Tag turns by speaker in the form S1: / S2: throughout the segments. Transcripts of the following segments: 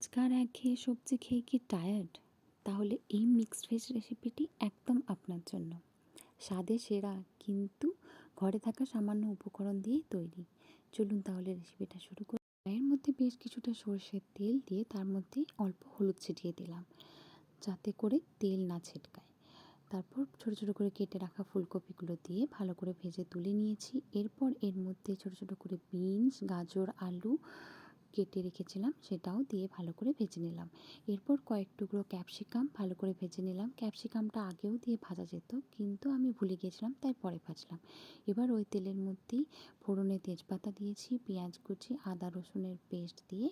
S1: আজকার একঘেয়ে সবজি খেয়ে কি টায়ার্ড? তাহলে এই মিক্সড ভেজ রেসিপিটি একদম আপনার জন্য। স্বাদে সেরা, কিন্তু ঘরে থাকা সামান্য উপকরণ দিয়েই তৈরি। চলুন তাহলে রেসিপিটা শুরু করি। এর মধ্যে বেশ কিছুটা সরষের তেল দিয়ে তার মধ্যে অল্প হলুদ ছিটিয়ে দিলাম, যাতে করে তেল না ছিটকায়। তারপর ছোট ছোট করে কেটে রাখা ফুলকপিগুলো দিয়ে ভালো করে ভেজে তুলে নিয়েছি। এরপর এর মধ্যে ছোট ছোট করে বিনস, গাজর, আলু কেটে রেখেছিলাম, সেটাও দিয়ে ভালো করে ভেজে নিলাম। এরপর কয়েক টুকরো ক্যাপসিকাম ভালো করে ভেজে নিলাম। ক্যাপসিকামটা আগেও দিয়ে ভাজা যেত, কিন্তু আমি ভুলে গিয়েছিলাম, তাই পরে ভাজলাম। এবার ওই তেলের মধ্যেই ফোড়নে তেজপাতা দিয়েছি, পেঁয়াজ কুচি, আদা রসুনের পেস্ট দিয়ে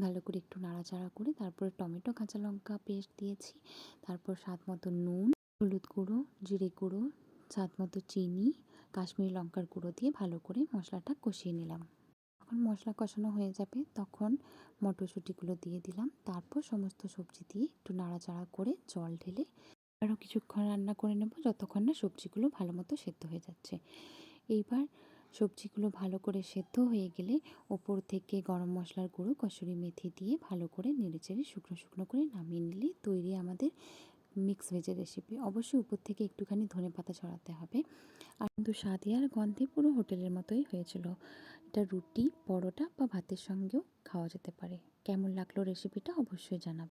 S1: ভালো করে একটু নাড়াচাড়া করে তারপরে টমেটো, কাঁচা লঙ্কা পেস্ট দিয়েছি। তারপর স্বাদ মতো নুন, হলুদ গুঁড়ো, জিরে গুঁড়ো, স্বাদ মতো চিনি, কাশ্মীরি লঙ্কার গুঁড়ো দিয়ে ভালো করে মশলাটা কষিয়ে নিলাম। যখন মশলা কষানো হয়ে যাবে তখন মটরশুঁটিগুলো দিয়ে দিলাম। তারপর সমস্ত সবজি দিয়ে একটু নাড়াচাড়া করে জল ঢেলে আরও কিছুক্ষণ রান্না করে নেব, যতক্ষণ না সবজিগুলো ভালো মতো সেদ্ধ হয়ে যাচ্ছে। এইবার সবজিগুলো ভালো করে সেদ্ধ হয়ে গেলে ওপর থেকে গরম মশলার গুঁড়ো, কসুরি মেথি দিয়ে ভালো করে নেড়েচেড়ে শুকনো শুকনো করে নামিয়ে নিলে তৈরি আমাদের মিক্স ভেজের রেসিপি। অবশ্যই উপর থেকে একটুখানি ধনেপাতা ছড়াতে হবে। আর কিন্তু স্বাদে আর গন্ধে পুরো হোটেলের মতোই হয়েছিল। এটা রুটি, পরোটা বা ভাতের সঙ্গেও খাওয়া যেতে পারে। কেমন লাগলো রেসিপিটা অবশ্যই জানাবেন।